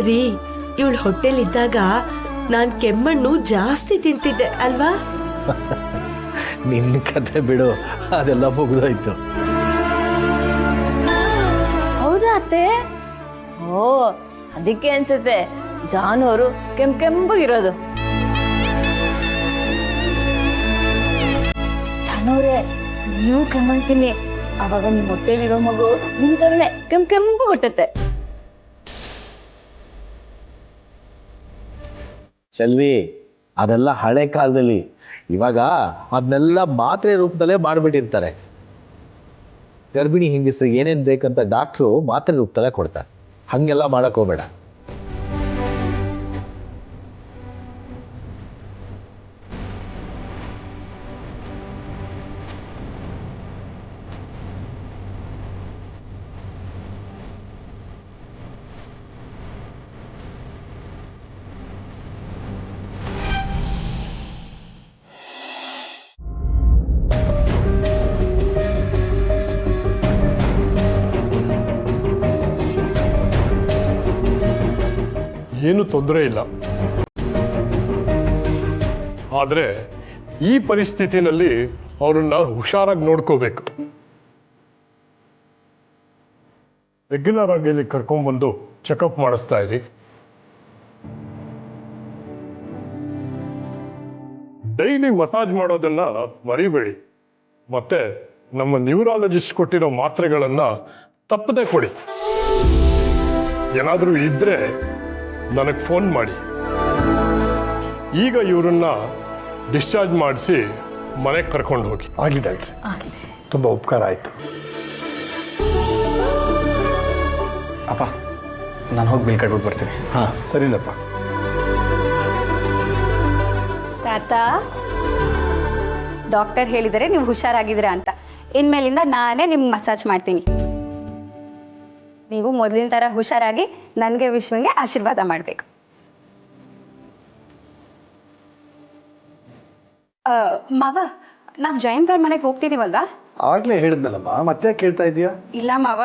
ರೀ, ಇವಳು ಹೊಟ್ಟೆಲಿದ್ದಾಗ ನಾನ್ ಕೆಮ್ಮಣ್ಣು ಜಾಸ್ತಿ ತಿಂತಿದ್ದೆ ಅಲ್ವಾ? ನಿನ್ನ ಕತೆ ಬಿಡು, ಅದೆಲ್ಲ ಮುಗಿದೋಯ್ತು. ಹೌದಾ ಅತ್ತೆ? ಓ, ಅದಕ್ಕೆ ಅನ್ಸುತ್ತೆ ಜಾನವರು ಕೆಂಪಗಿರೋದು. ಜಾನವ್ರೆ, ನೀವು ಕೆಮ್ಮಂತೀನಿ, ಅವಾಗ ನಿಮ್ಮ ಹೊಟ್ಟೆಲಿರೋ ಮಗು ನಿಮ್ ತರನೇ ಕೆಂಪು ಹುಟ್ಟುತ್ತೆ. ಚೆಲ್ವಿ, ಅದೆಲ್ಲ ಹಳೆ ಕಾಲದಲ್ಲಿ. ಇವಾಗ ಅದನ್ನೆಲ್ಲ ಮಾತ್ರೆ ರೂಪದಲ್ಲೇ ಮಾಡಿಬಿಟ್ಟಿರ್ತಾರೆ. ಗರ್ಭಿಣಿ ಹೆಂಗಸರಿಗೆ ಏನೇನು ಬೇಕಂತ ಡಾಕ್ಟ್ರು ಮಾತ್ರೆ ರೂಪದಲ್ಲೇ ಕೊಡ್ತಾರೆ. ಹಾಗೆಲ್ಲ ಮಾಡಕ್ ಹೋಗ್ಬೇಡ. ಏನು ತೊಂದರೆ ಇಲ್ಲ. ಆದರೆ ಈ ಪರಿಸ್ಥಿತಿನಲ್ಲಿ ಅವರನ್ನ ಹುಷಾರಾಗಿ ನೋಡ್ಕೋಬೇಕು. ರೆಗ್ಯುಲರ್ ಆಗಿ ಇಲ್ಲಿ ಕರ್ಕೊಂಡ್ಬಂದು ಚೆಕಪ್ ಮಾಡಿಸ್ತಾ ಇರಿ. ಡೈಲಿ ಮಸಾಜ್ ಮಾಡೋದನ್ನ ಮರಿಬೇಡಿ. ಮತ್ತೆ ನಮ್ಮ ನ್ಯೂರಾಲಜಿಸ್ಟ್ ಕೊಟ್ಟಿರೋ ಮಾತ್ರೆಗಳನ್ನ ತಪ್ಪದೆ ಕೊಡಿ. ಏನಾದರೂ ಇದ್ರೆ ನನಗೆ ಫೋನ್ ಮಾಡಿ. ಈಗ ಇವರನ್ನ ಡಿಸ್ಚಾರ್ಜ್ ಮಾಡಿಸಿ ಮನೆಗೆ ಕರ್ಕೊಂಡು ಹೋಗಿ. ಆಗಲಿ ಡಾಕ್ಟ್ರೆ, ತುಂಬ ಉಪಕಾರ ಆಯಿತು. ಅಪ್ಪ, ನಾನು ಹೋಗಿ ಬಿಲ್ ಕಟ್ಬಿಟ್ಟು ಬರ್ತೀನಿ. ಹಾಂ, ಸರಿನಪ್ಪ. ತಾತ, ಡಾಕ್ಟರ್ ಹೇಳಿದರೆ ನೀವು ಹುಷಾರಾಗಿದ್ದೀರಾ ಅಂತ. ಇನ್ಮೇಲಿಂದ ನಾನೇ ನಿಮ್ಗೆ ಮಸಾಜ್ ಮಾಡ್ತೀನಿ. ನೀವು ಮೊದಲಿನ ಥರ ಹುಷಾರಾಗಿ ನನಗೆ ವಿಶ್ವಂಗೆ ಆಶೀರ್ವಾದ ಮಾಡಬೇಕು. ಮಾವ, ನಾವು ಜಯಂತ್ ಅವ್ರ ಮನೆಗೆ ಹೋಗ್ತಿದ್ದೀವಲ್ವಾ? ಆಗಲೇ ಹೇಳಿದ್ನಲ್ಲಮ್ಮ, ಮತ್ತೆ ಕೇಳ್ತಾ ಇದೀಯಾ? ಇಲ್ಲ ಮಾವ,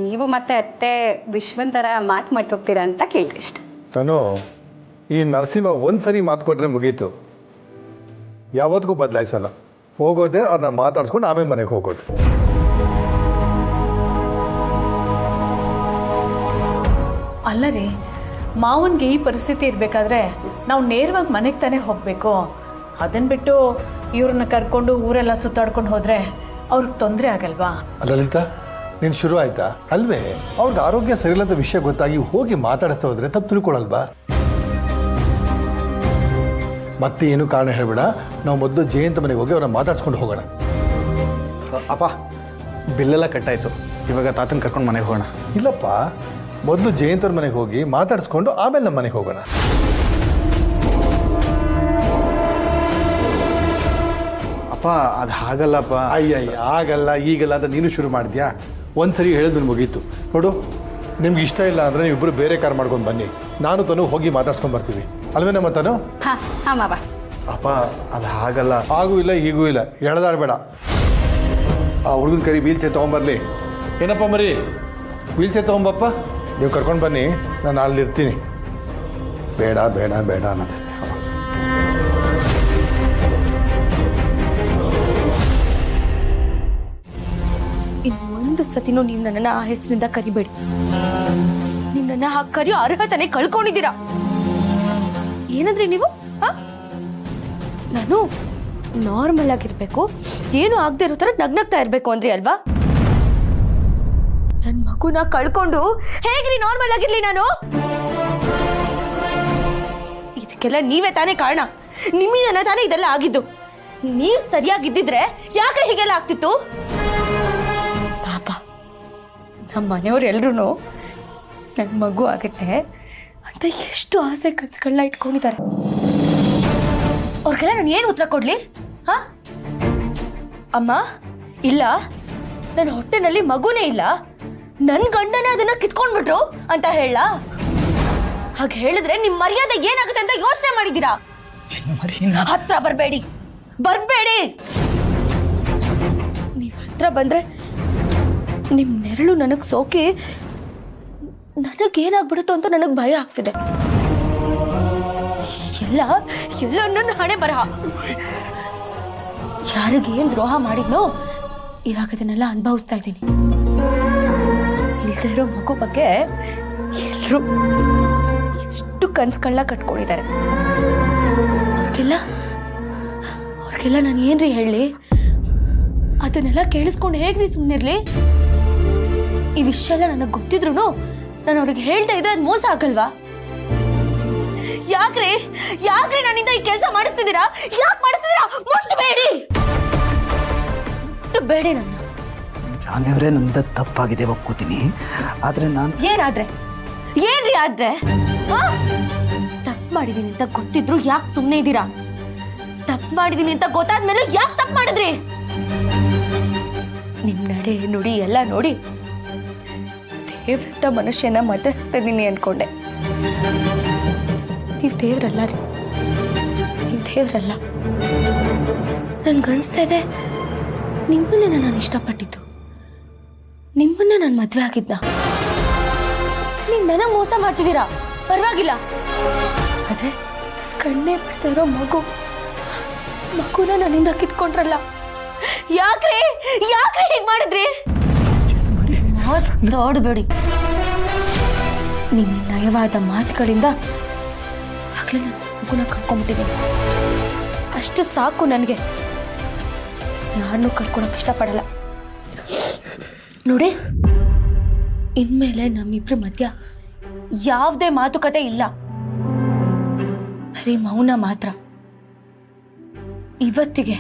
ನೀವು ಮತ್ತೆ ಅತ್ತೆ ವಿಶ್ವನ್ ಥರ ಮಾತು ಮಾಡ್ತೋಗ್ತೀರಾ ಅಂತ ಕೇಳಿದೆ ಇಷ್ಟ. ನಾನು ಈ ನರಸಿಂಹ ಒಂದ್ಸರಿ ಮಾತು ಕೊಟ್ಟರೆ ಮುಗೀತು, ಯಾವತ್ತಿಗೂ ಬದಲಾಯಿಸಲ್ಲ. ಹೋಗೋದೇ ಅವ್ರನ್ನ ಮಾತಾಡ್ಸ್ಕೊಂಡು ಆಮೇಲೆ ಮನೆಗೆ ಹೋಗೋದು. ಅಲ್ಲ ರೀ, ಮಾವನ್ಗೆ ಈ ಪರಿಸ್ಥಿತಿ ಇರಬೇಕಾದ್ರೆ ನಾವು ನೇರವಾಗಿ ಮನೆಗೆ ತಾನೇ ಹೋಗಬೇಕು. ಅದನ್ನು ಬಿಟ್ಟು ಇವ್ರನ್ನ ಕರ್ಕೊಂಡು ಊರೆಲ್ಲ ಸುತ್ತಾಡ್ಕೊಂಡು ಹೋದರೆ ಅವ್ರಿಗೆ ತೊಂದರೆ ಆಗಲ್ವಾ? ಲಲಿತಾ, ನೀನು ಶುರು ಆಯ್ತಾ ಅಲ್ವೇ? ಅವ್ರಿಗೆ ಆರೋಗ್ಯ ಸರಿಯಿಲ್ಲದ ವಿಷಯ ಗೊತ್ತಾಗಿ ಹೋಗಿ ಮಾತಾಡಿಸ್ತಾ ಹೋದ್ರೆ ತಪ್ಪು ತಿಳ್ಕೊಳಲ್ವಾ? ಮತ್ತೆ ಏನು ಕಾರಣ ಹೇಳ್ಬೇಡ. ನಾವು ಮೊದಲು ಜಯಂತ್ ಮನೆಗೆ ಹೋಗಿ ಅವ್ರನ್ನ ಮಾತಾಡ್ಸ್ಕೊಂಡು ಹೋಗೋಣ. ಅಪ್ಪ, ಬಿಲ್ಲೆಲ್ಲ ಕಟ್ಟಾಯ್ತು. ಇವಾಗ ತಾತನ ಕರ್ಕೊಂಡು ಮನೆಗೆ ಹೋಗೋಣ. ಇಲ್ಲಪ್ಪ, ಮೊದಲು ಜಯಂತವ್ರ ಮನೆಗೆ ಹೋಗಿ ಮಾತಾಡಿಸ್ಕೊಂಡು ಆಮೇಲೆ ನಮ್ಮ ಮನೆಗೆ ಹೋಗೋಣ. ಅಪ್ಪ, ಅದು ಹಾಗಲ್ಲಪ್ಪ. ಅಯ್ಯಯ್ಯ, ಆಗಲ್ಲ ಈಗಲ್ಲ ಅಂತ ನೀನು ಶುರು ಮಾಡಿದ್ಯಾ? ಒಂದ್ಸರಿ ಹೇಳಿದ್ರು ಮುಗೀತು. ನೋಡು, ನಿಮ್ಗೆ ಇಷ್ಟ ಇಲ್ಲ ಅಂದರೆ ನೀವಿಬ್ಬರು ಬೇರೆ ಕಾರ್ ಮಾಡ್ಕೊಂಡು ಬನ್ನಿ. ನಾನು ತನು ಹೋಗಿ ಮಾತಾಡ್ಸ್ಕೊಂಡು ಬರ್ತೀವಿ, ಅಲ್ವೇ ನಮ್ಮ ತನು? ಹಾಂ ಮಾವ. ಅಪ್ಪ, ಅದು ಹಾಗಲ್ಲ. ಹಾಗೂ ಇಲ್ಲ ಹೀಗೂ ಇಲ್ಲ, ಎಳೆದಾಡಬೇಡ. ಆ ಹುಡುಗನ ಕರಿ ವೀಲ್ ಚೇರ್ ತೊಗೊಂಬರ್ಲಿ. ಏನಪ್ಪ ಮರಿ, ವೀಲ್ ಚೇರ್ ತೊಗೊಂಬಪ್ಪ. ನೀವು ಕರ್ಕೊಂಡು ಬನ್ನಿ, ನಾನು ಅಲ್ಲಿರ್ತೀನಿ. ಬೇಡ ಬೇಡ ಬೇಡ ಅನ್ನೋದೆ. ಇನ್ನೊಂದು ಸತಿನೂ ನೀವು ನನ್ನನ್ನು ಆ ಹೆಸರಿಂದ ಕರಿಬೇಡಿ. ನೀವು ನನ್ನ ಆ ಕರಿಯೋ ಅರ್ಹತನೆ ಕಳ್ಕೊಂಡಿದ್ದೀರಾ. ಏನಂದ್ರೆ ನೀವು ನಾನು ನಾರ್ಮಲ್ ಆಗಿರ್ಬೇಕು, ಏನು ಆಗದೆ ಇರೋ ಥರ ನಗ್ನಗ್ತಾ ಇರಬೇಕು ಅಂದ್ರಿ ಅಲ್ವಾ? ನನ್ನ ಮಗುನ ಕಳ್ಕೊಂಡು ಹೇಗ್ರಿ ನಾರ್ಮಲ್ ಆಗಿರ್ಲಿ ನಾನು? ಇದಕ್ಕೆಲ್ಲ ನೀವೇ ತಾನೇ ಕಾರಣ. ನಿಮ್ಮಿಂದನೇ ತಾನೇ ಇದೆಲ್ಲ ಆಗಿದ್ದು. ನೀವು ಸರಿಯಾಗಿದ್ದಿದ್ರೆ ಯಾಕೆ ಹೀಗೆಲ್ಲ ಆಗ್ತಿತ್ತು? ಪಾಪ ನಮ್ಮ ಮನೆಯವ್ರು ಎಲ್ರೂ ನನ್ನ ಮಗು ಆಗುತ್ತೆ ಅಂತ ಎಷ್ಟು ಆಸೆ ಕನಸುಗಳನ್ನ ಇಟ್ಕೊಂಡಿದ್ದಾರೆ. ಅವ್ರಿಗೆಲ್ಲ ನಾನು ಏನು ಉತ್ತರ ಕೊಡ್ಲಿ? ಅಮ್ಮ, ಇಲ್ಲ, ನನ್ನ ಹೊಟ್ಟೆನಲ್ಲಿ ಮಗುನೇ ಇಲ್ಲ, ನನ್ನ ಗಂಡನೇ ಅದನ್ನ ಕಿತ್ಕೊಂಡ್ಬಿಟ್ರು ಅಂತ ಹೇಳ? ಹಾಗೆ ಹೇಳಿದ್ರೆ ನಿಮ್ ಮರ್ಯಾದೆ ಏನಾಗುತ್ತೆ ಅಂತ ಯೋಚನೆ ಮಾಡಿದ್ದೀರಾ? ಹತ್ರ ಬರ್ಬೇಡಿ. ನೀವ್ ಹತ್ರ ಬಂದ್ರೆ ನಿಮ್ ನೆರಳು ನನಗ್ ಸೋಕಿ ನನಗೇನಾಗ್ಬಿಡುತ್ತೋ ಅಂತ ನನಗೆ ಭಯ ಆಗ್ತಿದೆ. ಎಲ್ಲ ಎಲ್ಲ ನನ್ನ ಹಣೆ ಬರಹ. ಯಾರಿಗೇನ್ ದ್ರೋಹ ಮಾಡಿದ್ನೋ ಇವಾಗ ಅದನ್ನೆಲ್ಲ ಅನುಭವಿಸ್ತಾ ಇದ್ದೀನಿ. ಇಲ್ದೇ ಇರೋ ಮಗು ಬಗ್ಗೆ ಎಲ್ರು ಎಷ್ಟು ಕನ್ಸುಗಳನ್ನ ಕಟ್ಕೊಂಡಿದ್ದಾರೆ. ಅವ್ರಿಗೆಲ್ಲ ನಾನು ಏನ್ರಿ ಹೇಳಿ? ಅದನ್ನೆಲ್ಲ ಕೇಳಿಸ್ಕೊಂಡು ಹೇಗ್ರಿ ಸುಮ್ಮನಿರ್ಲಿ? ಈ ವಿಷಯ ಎಲ್ಲ ನನಗೆ ಗೊತ್ತಿದ್ರು ನಾನು ಅವ್ರಿಗೆ ಹೇಳ್ತಾ ಇದ್ದೆ ಅದು ಮೋಸ ಆಗಲ್ವಾ? ಯಾಕ್ರಿ ನನ್ನಿಂದ ಈ ಕೆಲಸ ಮಾಡಿಸ್ತಿದ್ದೀರಾ? ಯಾಕೆ ಮಾಡಿಸ್ತಿದ್ದೀರಾ? ಬೇಡಿ ನನ್ನ ಜಾನ್ಯವರೇ, ನಂದ ತಪ್ಪಾಗಿದೆ ಒಪ್ಕೋತೀನಿ. ಆದ್ರೆ ನಾನು ಏನ್ರಿ ಆದ್ರೆ ತಪ್ಪು ಮಾಡಿದೀನಿ ಅಂತ ಗೊತ್ತಿದ್ರು ಯಾಕೆ ಸುಮ್ಮನೆ ಇದ್ದೀರಾ? ತಪ್ಪು ಮಾಡಿದೀನಿ ಅಂತ ಗೊತ್ತಾದ್ಮೇಲೆ ಯಾಕೆ ತಪ್ಪು ಮಾಡಿದ್ರಿ? ನಿಮ್ ನಡೆ ನುಡಿ ಎಲ್ಲ ನೋಡಿ ದೇವ್ರಂತ ಮನುಷ್ಯನ ಮಾತಾಡ್ತಿದ್ದೀನಿ ಅನ್ಕೊಂಡೆ. ನೀವ್ ದೇವ್ರಲ್ಲ ರೀ, ನೀವ್ ದೇವ್ರಲ್ಲ. ನನ್ಗನ್ಸ್ತಾ ಇದೆ ನಿಮ್ಮನ್ನೇ ನಾನು ಇಷ್ಟಪಟ್ಟಿದ್ದು, ನಿಮ್ಮನ್ನ ನಾನು ಮದ್ವೆ ಆಗಿದ್ದ. ನೀವ್ ನನಗ್ ಮೋಸ ಮಾಡ್ತಿದ್ದೀರಾ, ಪರವಾಗಿಲ್ಲ. ಆದ್ರೆ ಕಣ್ಣೇ ಬಿಡ್ತಾ ಇರೋ ಮಗುನ ನನ್ನಿಂದ ಕಿತ್ಕೊಂಡ್ರಲ್ಲ. ಯಾಕ್ರಿ ಹೀಗ್ ಮಾಡಿದ್ರಿ? ಮಾತಾಡಬೇಡಿ. ನಿಮ್ಮ ನಯವಾದ ಮಾತುಗಳಿಂದ ಆಗ್ಲೇ ನಾನು ಮಗುನ ಕಳ್ಕೊಂಡ್ಬಿಟ್ಟಿದ್ದೀನಿ. ಅಷ್ಟು ಸಾಕು ನನಗೆ. ಯಾರನ್ನೂ ಕಳ್ಕೊಳಕ್ ಇಷ್ಟಪಡಲ್ಲ. ನೋಡಿ, ಇನ್ಮೇಲೆ ನಮ್ಮಿಬ್ರ ಮಧ್ಯ ಯಾವುದೇ ಮಾತುಕತೆ ಇಲ್ಲ, ಬರೀ ಮೌನ ಮಾತ್ರ. ಇವತ್ತಿಗೆ